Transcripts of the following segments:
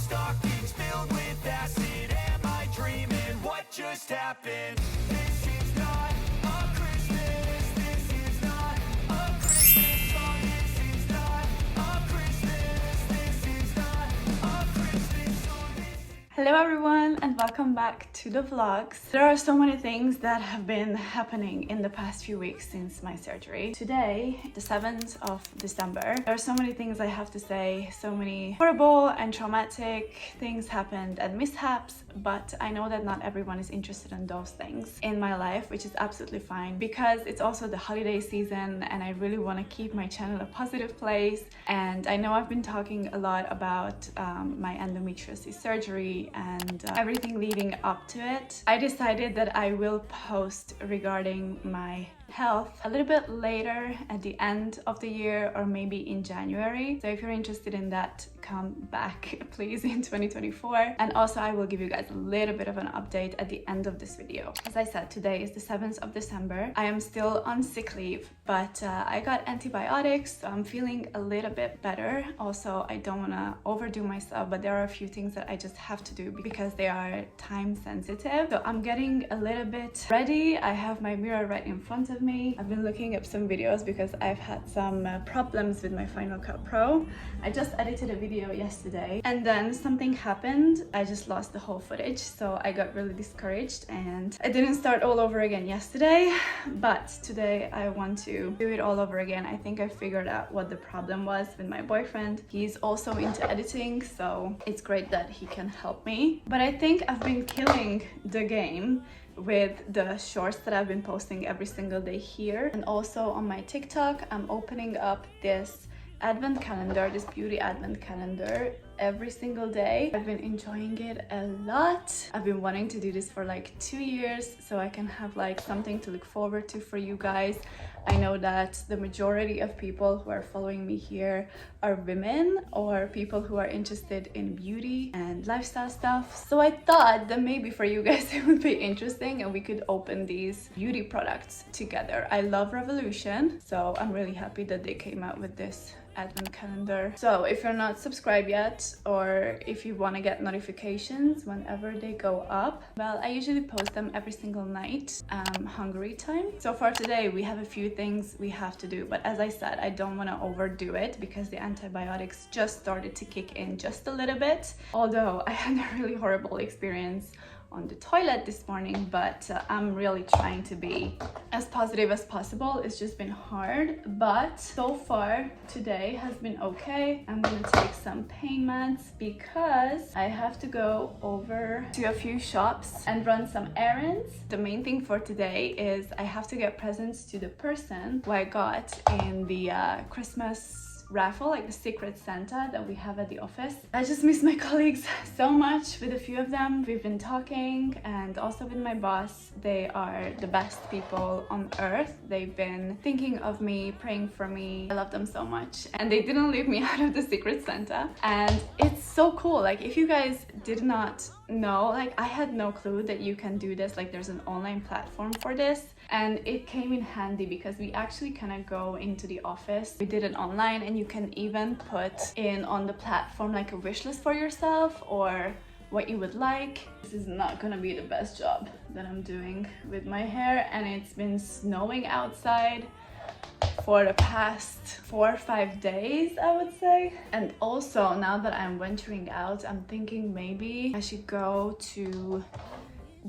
stockings filled with acid. Am I dreaming? What just happened? This is not a Christmas. This is not a Christmas song. This is not a Christmas. This is not a Christmas song. Hello everyone and welcome back to the vlogs. There are so many things that have been happening in the past few weeks since my surgery. Today, the 7th of December, there are so many things I have to say, so many horrible and traumatic things happened and mishaps, but I know that not everyone is interested in those things in my life, which is absolutely fine because it's also the holiday season and I really want to keep my channel a positive place. And I know I've been talking a lot about my endometriosis surgery and everything leading up to it. I decided that I will post regarding my health a little bit later at the end of the year or maybe in January. So if you're interested in that, come back please in 2024. And also I will give you guys a little bit of an update at the end of this video. As I said, today is the 7th of December. I am still on sick leave, but I got antibiotics, so I'm feeling a little bit better. Also, I don't want to overdo myself, but there are a few things that I just have to do because they are time sensitive. So I'm getting a little bit ready. I have my mirror right in front of me. I've been looking up some videos because I've had some problems with my Final Cut Pro. I just edited a video yesterday and then something happened. I just lost the whole footage, so I got really discouraged and I didn't start all over again yesterday, but today I want to do it all over again. I think I figured out what the problem was with my boyfriend. He's also into editing, so it's great that he can help me. But I think I've been killing the game with the shorts that I've been posting every single day here, and also on my TikTok. I'm opening up this advent calendar, this beauty advent calendar, every single day. I've been enjoying it a lot. I've been wanting to do this for like 2 years so I can have like something to look forward to for you guys. I know that the majority of people who are following me here are women or people who are interested in beauty and lifestyle stuff. So I thought that maybe for you guys it would be interesting and we could open these beauty products together. I love Revolution, so I'm really happy that they came out with this advent calendar. So if you're not subscribed yet, or if you want to get notifications whenever they go up, well, I usually post them every single night, Hungary time. So for today we have a few things we have to do, but as I said, I don't want to overdo it because the antibiotics just started to kick in just a little bit, although I had a really horrible experience on the toilet this morning, but I'm really trying to be as positive as possible. It's just been hard, but so far today has been okay. I'm gonna take some pain meds because I have to go over to a few shops and run some errands. The main thing for today is I have to get presents to the person who I got in the Christmas raffle, like the Secret Santa that we have at the office. I just miss my colleagues so much. With a few of them we've been talking, and also with my boss. They are the best people on earth. They've been thinking of me, praying for me. I love them so much, and they didn't leave me out of the Secret Santa. And it's so cool. Like, if you guys did not know, like, I had no clue that you can do this. Like, there's an online platform for this, and it came in handy because we actually kind of go into the office. We did it online, and you can even put in on the platform like a wish list for yourself or what you would like. This is not gonna be the best job that I'm doing with my hair, and it's been snowing outside for the past 4 or 5 days, I would say. And also, now that I'm venturing out, I'm thinking maybe I should go to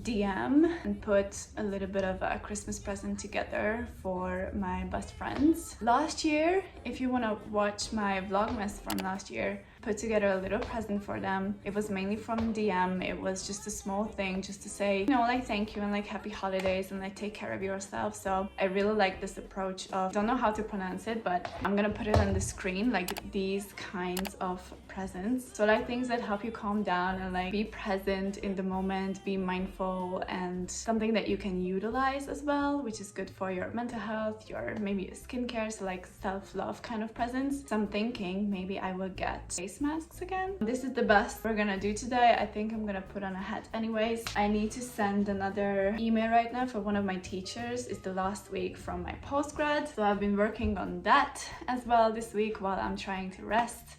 DM and put a little bit of a Christmas present together for my best friends. Last year, if you want to watch my vlogmas from last year, put together a little present for them. It was mainly from DM. It was just a small thing just to say, you know, like, thank you and like happy holidays and like take care of yourself. So I really like this approach of, don't know how to pronounce it, but I'm gonna put it on the screen, like these kinds of presents. So like things that help you calm down and like be present in the moment, be mindful, and something that you can utilize as well, which is good for your mental health, your maybe skincare, so like self-love kind of presents. So I'm thinking maybe I will get face masks again. This is the best we're gonna do today. I think I'm gonna put on a hat anyways. I need to send another email right now for one of my teachers. It's the last week from my postgrad, so I've been working on that as well this week while I'm trying to rest.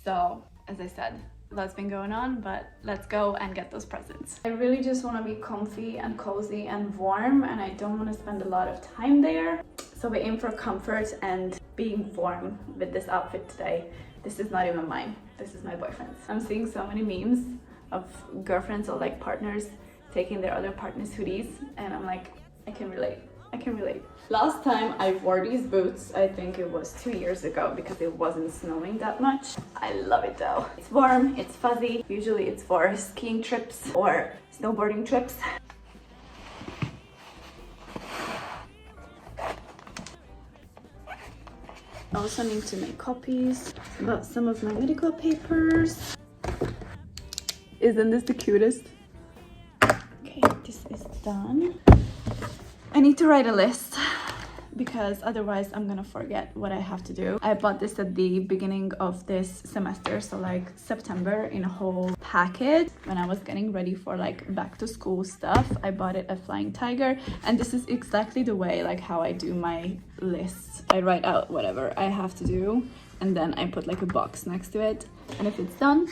So as I said, Lots been going on, but let's go and get those presents. I really just want to be comfy and cozy and warm, and I don't want to spend a lot of time there. So we aim for comfort and being warm with this outfit today. This is not even mine. This is my boyfriend's. I'm seeing so many memes of girlfriends or like partners taking their other partner's hoodies, and I'm like, I can relate. I can relate. Last time I wore these boots, I think it was 2 years ago because it wasn't snowing that much. I love it though. It's warm, it's fuzzy. Usually it's for skiing trips or snowboarding trips. I also need to make copies about some of my medical papers. Isn't this the cutest? Okay, this is done. I need to write a list because otherwise I'm gonna forget what I have to do. I bought this at the beginning of this semester, so like September, in a whole package. When I was getting ready for like back to school stuff, I bought it at Flying Tiger, and this is exactly the way like how I do my lists. I write out whatever I have to do, and then I put like a box next to it, and if it's done,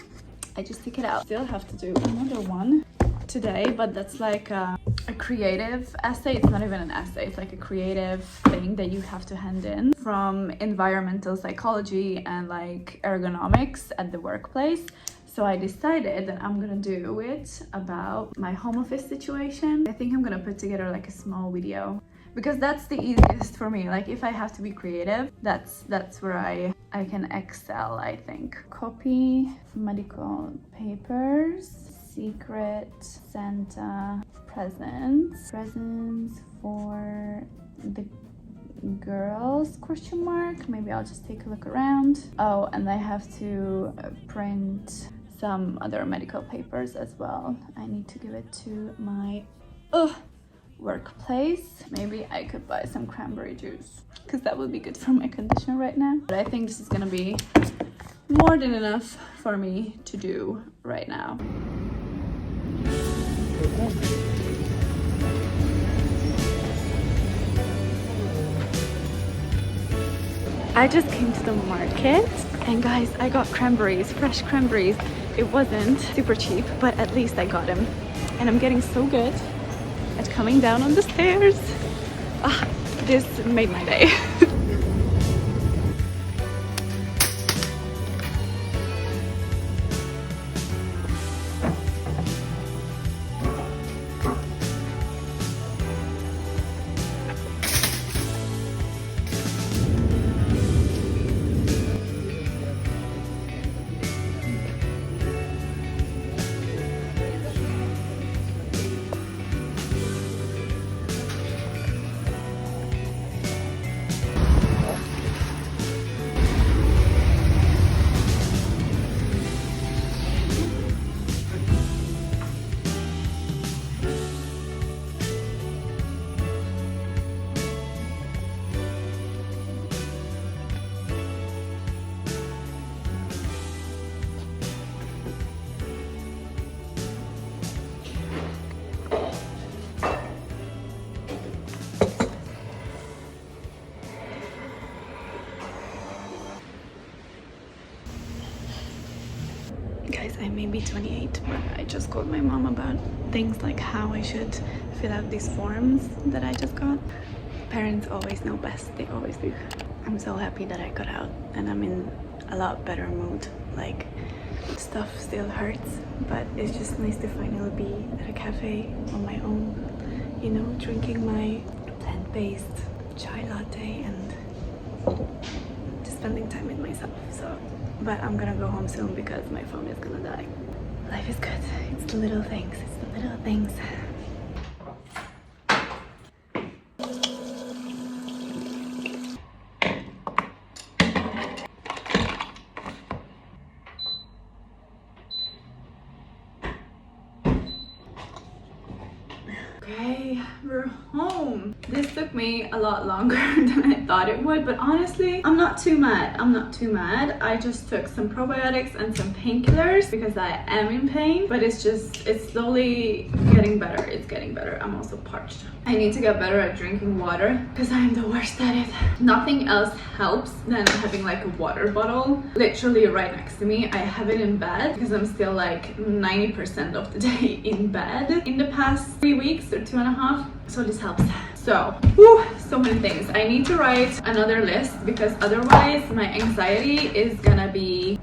I just take it out. Still have to do another one today, but that's like a creative essay. It's not even an essay, it's like a creative thing that you have to hand in from environmental psychology and like ergonomics at the workplace. So I decided that I'm gonna do it about my home office situation. I think I'm gonna put together like a small video because that's the easiest for me. Like if I have to be creative, that's where I can excel, I think. Copy medical papers, secret Santa presents for the girls, question mark. Maybe I'll just take a look around. Oh, and I have to print some other medical papers as well. I need to give it to my workplace. Maybe I could buy some cranberry juice because that would be good for my condition right now. But I think this is gonna be more than enough for me to do right now. I just came to the market, and guys, I got cranberries, fresh cranberries. It wasn't super cheap, but at least I got them. And I'm getting so good at coming down on the stairs. This made my day. Guys, I may be 28, but I just called my mom about things like how I should fill out these forms that I just got. Parents always know best, they always do. I'm so happy that I got out and I'm in a lot better mood. Like, stuff still hurts, but it's just nice to finally be at a cafe on my own, you know, drinking my plant-based chai latte and just spending time with myself. So, but I'm gonna go home soon because my phone is gonna die. Life is good. It's the little things. It's the little things. Okay, we're home. This took me a lot longer than I thought it would, but honestly, I'm not too mad. I'm not too mad. I just took some probiotics and some painkillers because I am in pain, but it's slowly getting better. It's getting better. I'm also parched. I need to get better at drinking water because I'm the worst at it. Nothing else helps than having like a water bottle literally right next to me. I have it in bed because I'm still like 90% of the day in bed in the past 3 weeks or 2.5, so this helps. So, so many things. I need to write another list because otherwise my anxiety is gonna be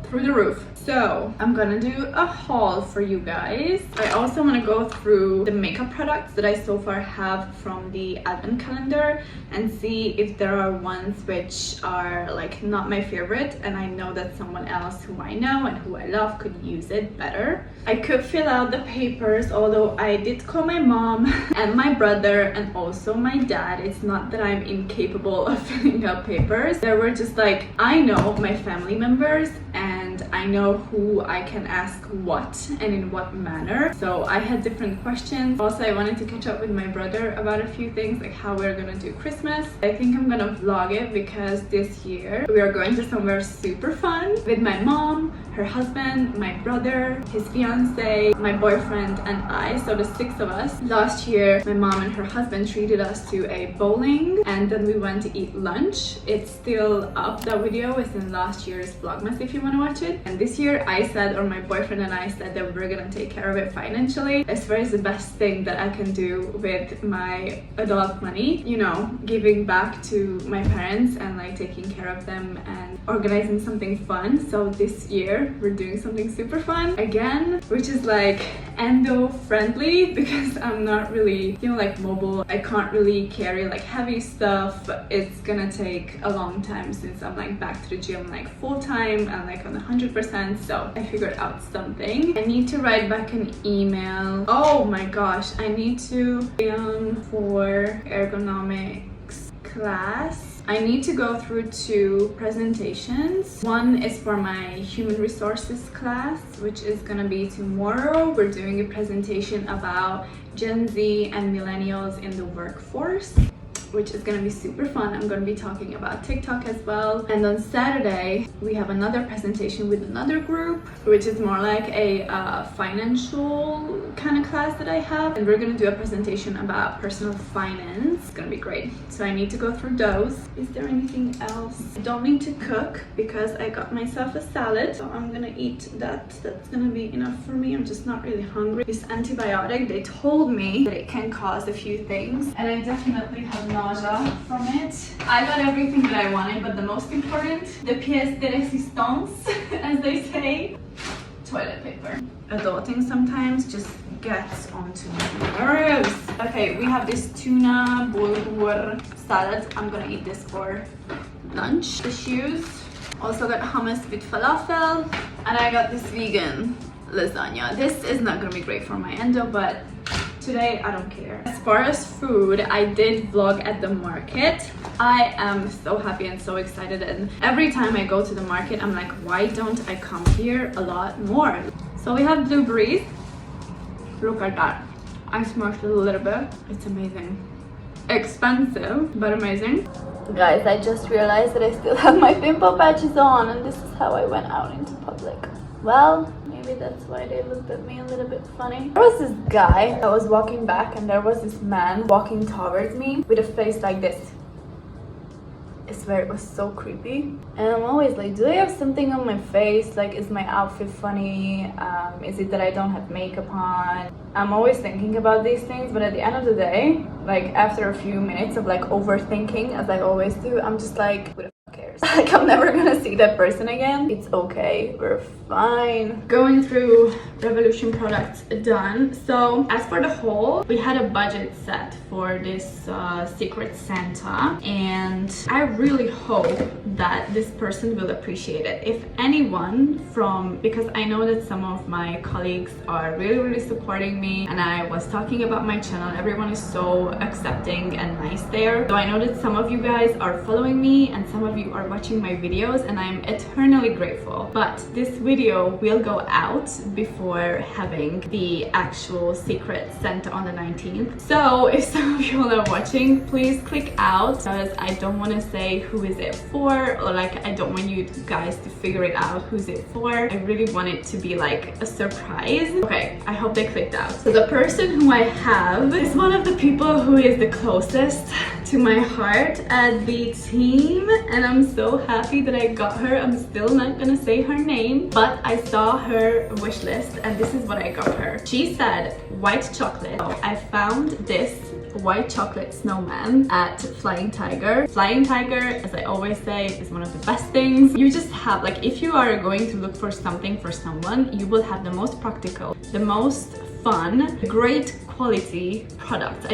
through the roof. So I'm gonna do a haul for you guys. I also want to go through the makeup products that I so far have from the advent calendar and see if there are ones which are like not my favorite and I know that someone else who I know and who I love could use it better. I could fill out the papers, although I did call my mom and my brother and also my dad. It's not that I'm incapable of filling out papers. There were just like, I know my family members and I know who I can ask what and in what manner. So I had different questions. Also, I wanted to catch up with my brother about a few things, like how we're gonna do Christmas. I think I'm gonna vlog it because this year we are going to somewhere super fun with my mom, her husband, my brother, his fiance, my boyfriend and I, so the 6 of us. Last year my mom and her husband treated us to a bowling and then we went to eat lunch. It's still up. That video is in last year's vlogmas if you want to watch it. And this year I said, or my boyfriend and I said, that we're gonna take care of it financially. I swear it's the best thing that I can do with my adult money, you know, giving back to my parents and like taking care of them and organizing something fun. So this year we're doing something super fun again, which is like endo friendly because I'm not really, you know, like mobile. I can't really carry like heavy stuff. It's gonna take a long time since I'm like back to the gym like full time and like on 100%. So I figured out something. I need to write back an email. Oh my gosh, I need to film for ergonomics class. I need to go through 2 presentations. One is for my human resources class, which is gonna be tomorrow. We're doing a presentation about Gen Z and millennials in the workforce, which is gonna be super fun. I'm gonna be talking about TikTok as well. And on Saturday, we have another presentation with another group, which is more like a financial kind of class that I have. And we're gonna do a presentation about personal finance. It's gonna be great. So I need to go through those. Is there anything else? I don't need to cook because I got myself a salad. So I'm gonna eat that. That's gonna be enough for me. I'm just not really hungry. This antibiotic, they told me that it can cause a few things. And I definitely have nausea from it. I got everything that I wanted, but the most important, the pièce de résistance, as they say, toilet paper. Adulting sometimes just gets onto my nerves. Okay, we have this tuna bulgur salad. I'm gonna eat this for lunch. The shoes. Also got hummus with falafel. And I got this vegan lasagna. This is not gonna be great for my endo, but today I don't care. As far as food, I did vlog at the market. I am so happy and so excited, and every time I go to the market I'm like, why don't I come here a lot more? So we have blueberries. Look at that. I smashed it a little bit. It's amazing. Expensive, but amazing. Guys, I just realized that I still have my pimple patches on, and this is how I went out into public. Well, maybe that's why they looked at me a little bit funny. There was this guy that was walking back and there was this man walking towards me with a face like this. I swear it was so creepy. And I'm always like, do I have something on my face? Like, is my outfit funny? Is it that I don't have makeup on? I'm always thinking about these things, but at the end of the day, like after a few minutes of like overthinking, as I always do, I'm just like, who the fuck cares? Like, I'm never gonna see that person again. It's okay, we're fine. Going through Revolution products done. So as for the haul, we had a budget set for this Secret Santa, and I really hope that this person will appreciate it. If anyone from, because I know that some of my colleagues are really supporting me, and I was talking about my channel, everyone is so accepting and nice there. So I know that some of you guys are following me and some of you are for watching my videos and I'm eternally grateful. But this video will go out before having the actual secret sent on the 19th. So if some of you are watching, please click out because I don't want to say who is it for, or like I don't want you guys to figure it out who's it for. I really want it to be like a surprise. Okay, I hope they clicked out. So the person who I have is one of the people who is the closest to my heart at the team, and I'm so happy that I got her. I'm still not gonna say her name, but I saw her wish list and this is what I got her. She said white chocolate. So I found this white chocolate snowman at Flying Tiger. Flying Tiger, as I always say, is one of the best things. You just have, like, if you are going to look for something for someone, you will have the most practical, the most fun, great quality products.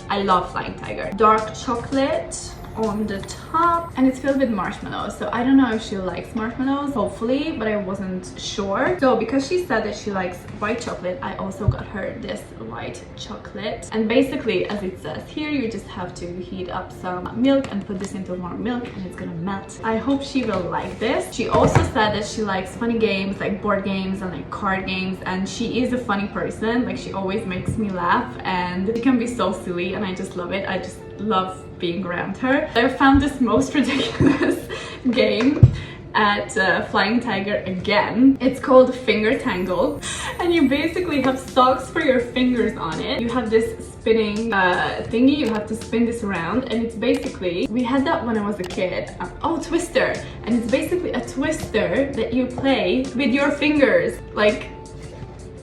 I love Flying Tiger. Dark chocolate on the top, and it's filled with marshmallows, so I don't know if she likes marshmallows, hopefully, but I wasn't sure. So because she said that she likes white chocolate, I also got her this white chocolate, and basically, as it says here, you just have to heat up some milk and put this into warm milk and it's gonna melt. I hope she will like this. She also said that she likes funny games like board games and like card games, and she is a funny person. Like, she always makes me laugh and she can be so silly and I just love it. I just love being around her. I found this most ridiculous game at Flying Tiger again. It's called Finger Tangle, and you basically have socks for your fingers on it. You have this spinning thingy, you have to spin this around, and it's basically, we had that when I was a kid. Oh, Twister, and it's basically a twister that you play with your fingers. Like,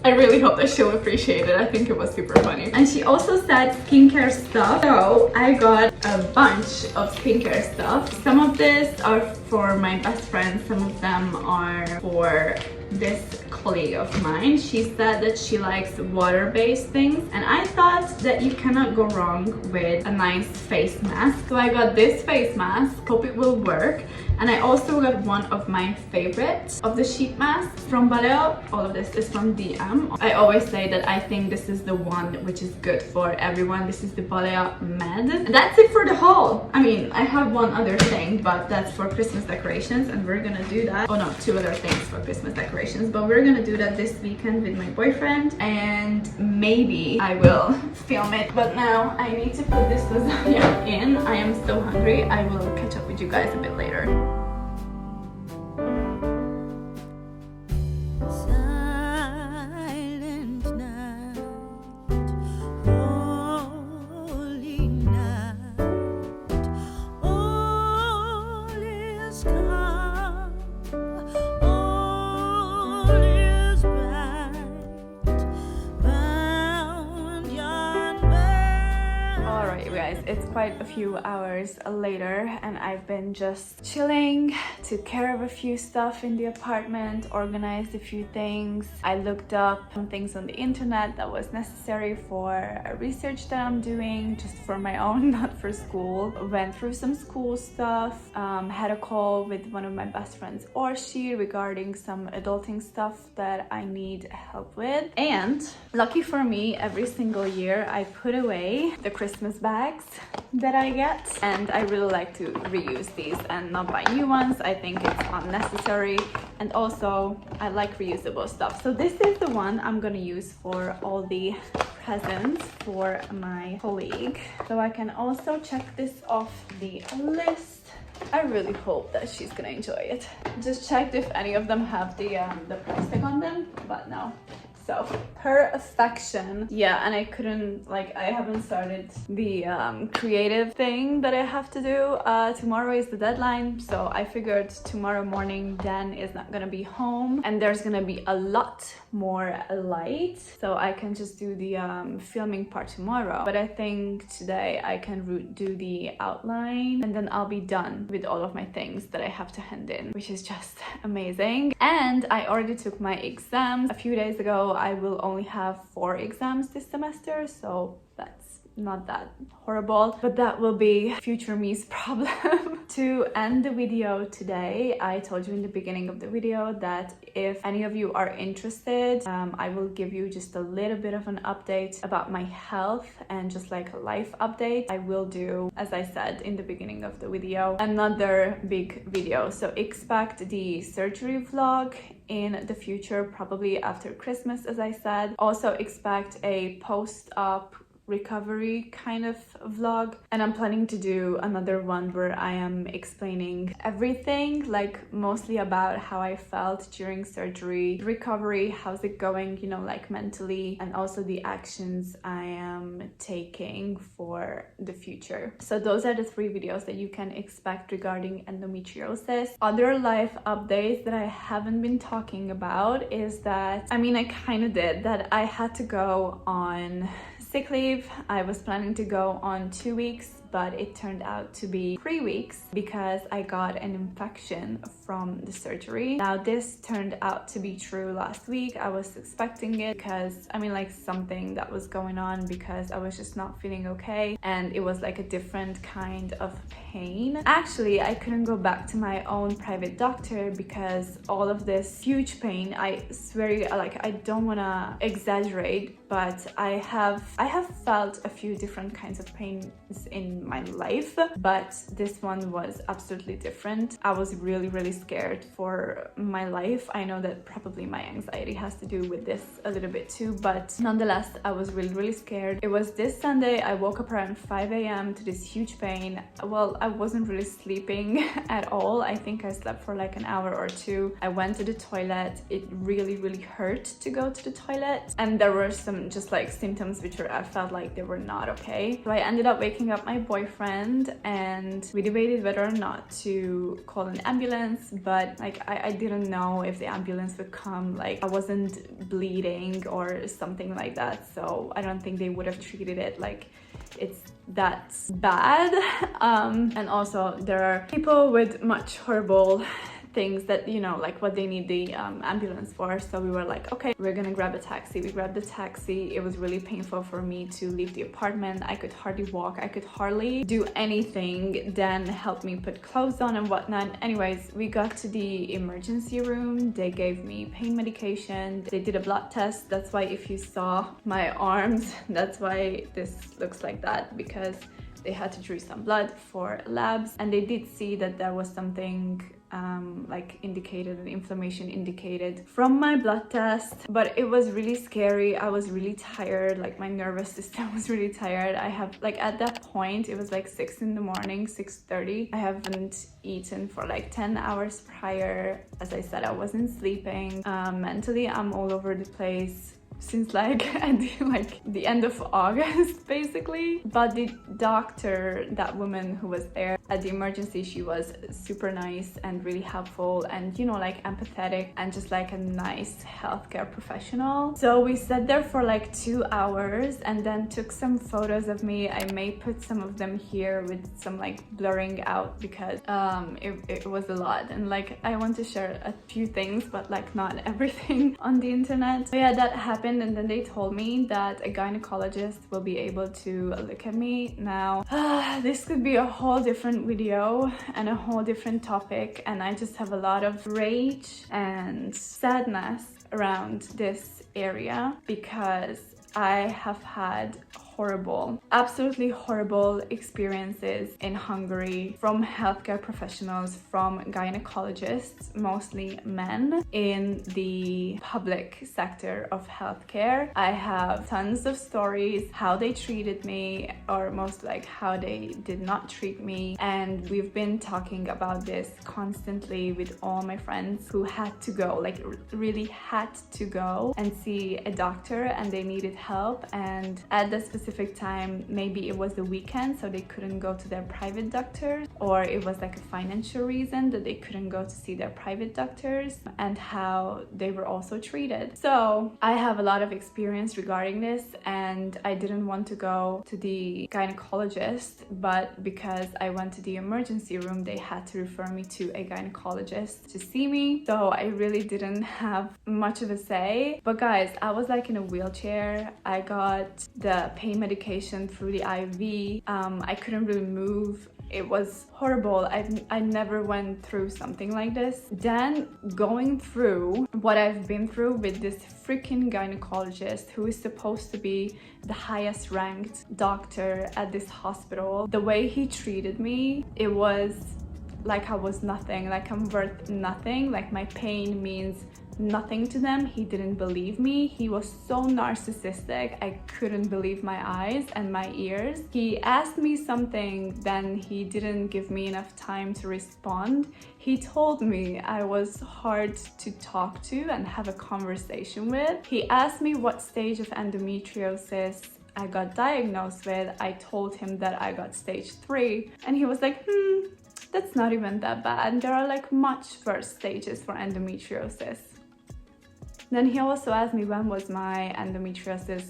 I really hope that she'll appreciate it. I think it was super funny. And she also said skincare stuff. So I got a bunch of skincare stuff. Some of this are for my best friend. Some of them are for this colleague of mine. She said that she likes water-based things, and I thought that you cannot go wrong with a nice face mask. So I got this face mask. Hope it will work. And I also got one of my favorites of the sheet masks from Baleo. All of this is from DM. I always say that I think this is the one which is good for everyone. This is the Baleo Med. And that's it for the haul. I mean, I have one other thing, but that's for Christmas decorations, and we're gonna do that. Oh no, two other things for Christmas decorations, but we're gonna do that this weekend with my boyfriend, and maybe I will film it. But now I need to put this lasagna in. I am so hungry. I will catch up with you guys a bit later. It's quite a few hours later and I've been just chilling, took care of a few stuff in the apartment, organized a few things. I looked up some things on the internet that was necessary for a research that I'm doing, just for my own, not for school. Went through some school stuff, had a call with one of my best friends, Orshi, regarding some adulting stuff that I need help with. And lucky for me, every single year I put away the Christmas bags that I get, and I really like to reuse these and not buy new ones. I think it's unnecessary, and also I like reusable stuff. So this is the one I'm gonna use for all the presents for my colleague, so I can also check this off the list. I really hope that she's gonna enjoy it. Just checked if any of them have the price tag on them, but no. So her affection, yeah, and I couldn't, like, I haven't started the creative thing that I have to do. Tomorrow is the deadline, so I figured tomorrow morning Dan is not gonna be home and there's gonna be a lot more light, so I can just do the filming part tomorrow. But I think today I can do the outline and then I'll be done with all of my things that I have to hand in, which is just amazing. And I already took my exams a few days ago. I will only have 4 exams this semester, so that's not that horrible, but that will be future me's problem. To end the video today, I told you in the beginning of the video that if any of you are interested, I will give you just a little bit of an update about my health and just like a life update. I will do, as I said in the beginning of the video, another big video. So expect the surgery vlog in the future, probably after Christmas, as I said. Also expect a post-op recovery kind of vlog, and I'm planning to do another one where I am explaining everything, like mostly about how I felt during surgery, recovery, how's it going, you know, like mentally, and also the actions I am taking for the future. So those are the 3 videos that you can expect regarding endometriosis. Other life updates that I haven't been talking about is that, I mean, I kind of did, that I had to go on sick leave. I was planning to go on 2 weeks, but it turned out to be 3 weeks because I got an infection from the surgery. Now this turned out to be true last week. I was expecting it because, I mean, like something that was going on because I was just not feeling okay, and it was like a different kind of pain. Actually, I couldn't go back to my own private doctor because all of this huge pain, I swear, like I don't want to exaggerate, but I have felt a few different kinds of pains in my life, but this one was absolutely different. I was really scared for my life. I know that probably my anxiety has to do with this a little bit too, but nonetheless, I was really scared. It was this Sunday. I woke up around 5 a.m. to this huge pain. Well, I wasn't really sleeping at all. I think I slept for like an hour or 2. I went to the toilet. It really hurt to go to the toilet, and there were some just like symptoms which I felt like they were not okay. So I ended up waking up my boyfriend, and we debated whether or not to call an ambulance, but like I didn't know if the ambulance would come. Like I wasn't bleeding or something like that, so I don't think they would have treated it like it's that bad. And also there are people with much horrible things that, you know, like what they need the ambulance for. So we were like, okay, we're gonna grab a taxi. We grabbed the taxi. It was really painful for me to leave the apartment. I could hardly walk. I could hardly do anything. Then help me put clothes on and whatnot. Anyways, we got to the emergency room. They gave me pain medication. They did a blood test. That's why if you saw my arms, that's why this looks like that, because they had to draw some blood for labs, and they did see that there was something like indicated, an inflammation indicated from my blood test. But it was really scary. I was really tired, like my nervous system was really tired. I have, like, at that point it was like 6 in the morning, 6:30. I haven't eaten for like 10 hours prior. As I said, I wasn't sleeping. Mentally I'm all over the place since like at the end of August basically. But the doctor, that woman who was there at the emergency, she was super nice and really helpful and, you know, like empathetic and just like a nice healthcare professional. So we sat there for like 2 hours and then took some photos of me. I may put some of them here with some like blurring out because it was a lot, and like I want to share a few things but like not everything on the internet. So yeah, that happened. And then they told me that a gynecologist will be able to look at me. Now this could be a whole different video and a whole different topic, and I just have a lot of rage and sadness around this area because I have had absolutely horrible experiences in Hungary from healthcare professionals, from gynecologists, mostly men, in the public sector of healthcare. I have tons of stories how they treated me, or most like how they did not treat me, and we've been talking about this constantly with all my friends who had to go, like really had to go and see a doctor, and they needed help. And at the specific time, maybe it was the weekend, so they couldn't go to their private doctors, or it was like a financial reason that they couldn't go to see their private doctors, and how they were also treated. So I have a lot of experience regarding this, and I didn't want to go to the gynecologist, but because I went to the emergency room, they had to refer me to a gynecologist to see me. So I really didn't have much of a say. But guys, I was like in a wheelchair. I got the pain pain medication through the IV. I couldn't really move. It was horrible. I never went through something like this. Then going through what I've been through with this freaking gynecologist who is supposed to be the highest ranked doctor at this hospital, the way he treated me, it was like I was nothing, like I'm worth nothing, like my pain means nothing to them. He didn't believe me. He was so narcissistic. I couldn't believe my eyes and my ears. He asked me something, then he didn't give me enough time to respond. He told me I was hard to talk to and have a conversation with. He asked me what stage of endometriosis I got diagnosed with. I told him that I got stage 3, and he was like, that's not even that bad. There are like much worse stages for endometriosis. Then he also asked me when was my endometriosis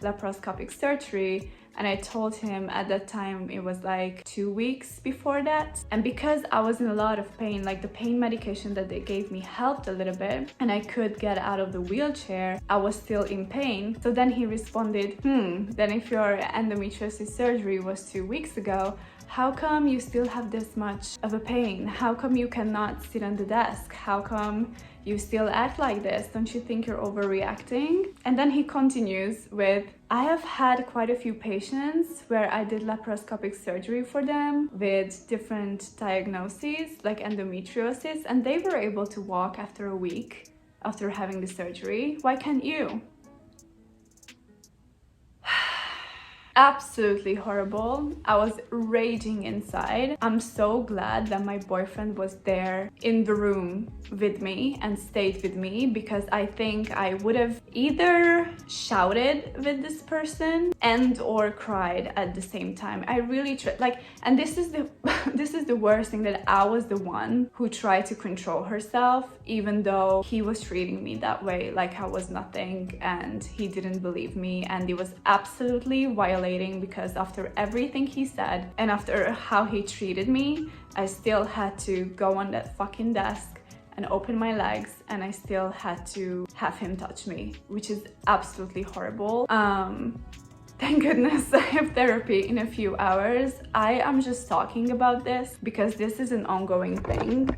laparoscopic surgery, and I told him at that time it was like 2 weeks before that. And because I was in a lot of pain, like the pain medication that they gave me helped a little bit and I could get out of the wheelchair, I was still in pain. So then he responded, then if your endometriosis surgery was 2 weeks ago, how come you still have this much of a pain? How come you cannot sit on the desk? How come you still act like this? Don't you think you're overreacting? And then he continues with, I have had quite a few patients where I did laparoscopic surgery for them with different diagnoses like endometriosis, and they were able to walk after a week after having the surgery. Why can't you? Absolutely horrible. I was raging inside. I'm so glad that my boyfriend was there in the room with me and stayed with me, because I think I would have either shouted with this person and or cried at the same time. I really tried, like, and this is the this is the worst thing, that I was the one who tried to control herself, even though he was treating me that way, like I was nothing, and he didn't believe me, and he was absolutely violating, because after everything he said and after how he treated me, I still had to go on that fucking desk and open my legs, and I still had to have him touch me, which is absolutely horrible. Thank goodness I have therapy in a few hours. I am just talking about this because this is an ongoing thing.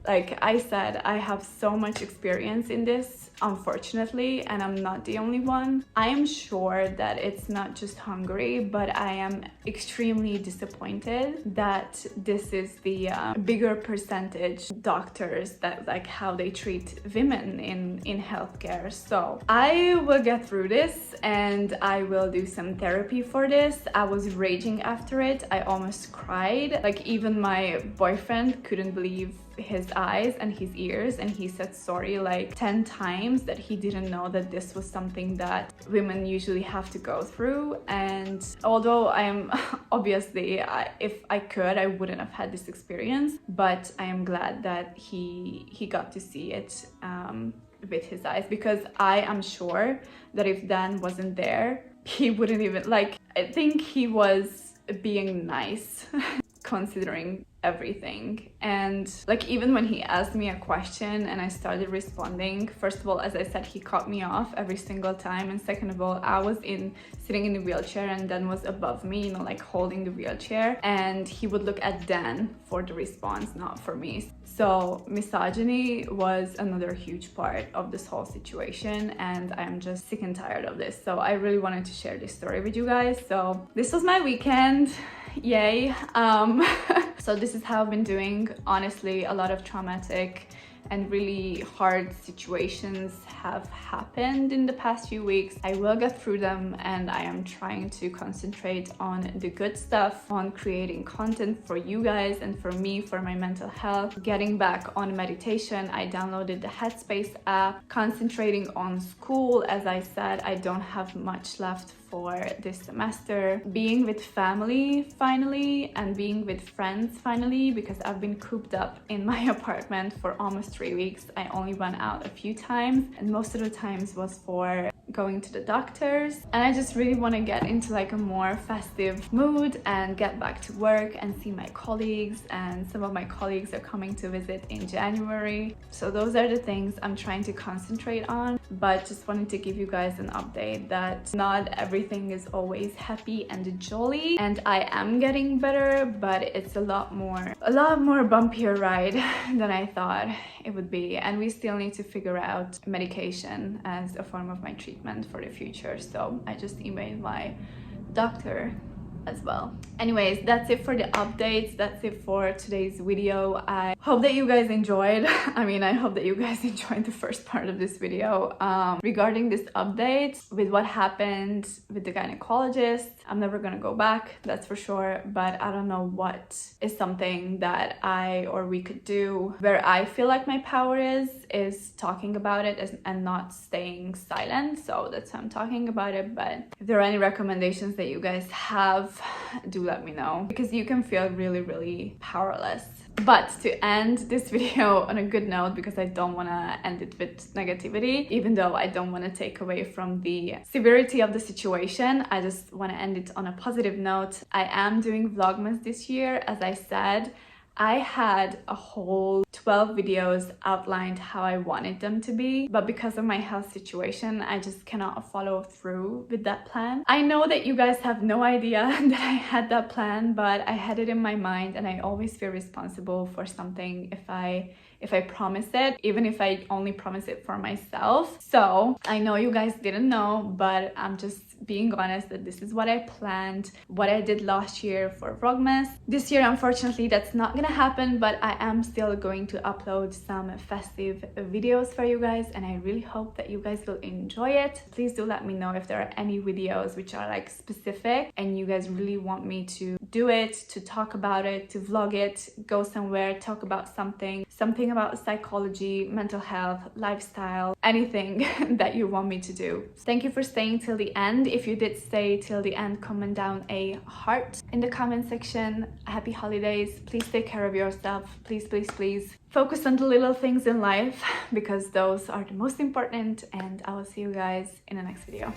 Like I said, I have so much experience in this, unfortunately, and I'm not the only one. I am sure that it's not just Hungary, but I am extremely disappointed that this is the bigger percentage doctors that like how they treat women in healthcare. So I will get through this and I will do some therapy for this. I was raging after it. I almost cried. Like even my boyfriend couldn't believe his eyes and his ears, and he said sorry like 10 times, that he didn't know that this was something that women usually have to go through. And although I am obviously, if I could, I wouldn't have had this experience, but I am glad that he got to see it with his eyes, because I am sure that if Dan wasn't there, he wouldn't even, like, I think he was being nice considering everything. And like even when he asked me a question and I started responding, first of all, as I said, he cut me off every single time, and second of all, I was sitting in the wheelchair and Dan was above me, you know, like holding the wheelchair, and he would look at Dan for the response, not for me. So misogyny was another huge part of this whole situation, and I'm just sick and tired of this. So I really wanted to share this story with you guys. So this was my weekend. Yay. So this is how I've been doing. Honestly, a lot of traumatic and really hard situations have happened in the past few weeks. I will get through them, and I am trying to concentrate on the good stuff, on creating content for you guys and for me, for my mental health, getting back on meditation. I downloaded the Headspace app, concentrating on school. As I said, I don't have much left for this semester, being with family finally, and being with friends finally, because I've been cooped up in my apartment for almost 3 weeks. I only went out a few times, and most of the times was for going to the doctors, and I just really want to get into like a more festive mood and get back to work and see my colleagues, and some of my colleagues are coming to visit in January. So those are the things I'm trying to concentrate on. but just wanted to give you guys an update that not everything is always happy and jolly, and I am getting better, but it's a lot more bumpier ride than I thought it would be, and we still need to figure out medication as a form of my treatment for the future. So I just emailed my doctor as well. Anyways, that's it for the updates. That's it for today's video. I hope that you guys enjoyed. I hope that you guys enjoyed the first part of this video regarding this update with what happened with the gynecologist. I'm never gonna go back, that's for sure, but I don't know what is something that I or we could do where I feel like my power is talking about it and not staying silent. So that's why I'm talking about it. But if there are any recommendations that you guys have, do let me know, because you can feel really powerless. But to end this video on a good note, because I don't want to end it with negativity, even though I don't want to take away from the severity of the situation, I just want to end it on a positive note. I am doing vlogmas this year. As I said, I had a whole 12 videos outlined how I wanted them to be, but because of my health situation, I just cannot follow through with that plan. I know that you guys have no idea that I had that plan, but I had it in my mind, and I always feel responsible for something if I promise it, even if I only promise it for myself. So I know you guys didn't know, but I'm just being honest that this is what I planned, what I did last year for vlogmas. This year, unfortunately, that's not gonna happen, but I am still going to upload some festive videos for you guys, and I really hope that you guys will enjoy it. Please do let me know if there are any videos which are like specific and you guys really want me to do it, to talk about it, to vlog it, go somewhere, talk about something about psychology, mental health, lifestyle, anything that you want me to do. Thank you for staying till the end. If you did stay till the end, comment down a heart in the comment section. Happy holidays. Please take care of yourself. Please focus on the little things in life, because those are the most important, and I will see you guys in the next video.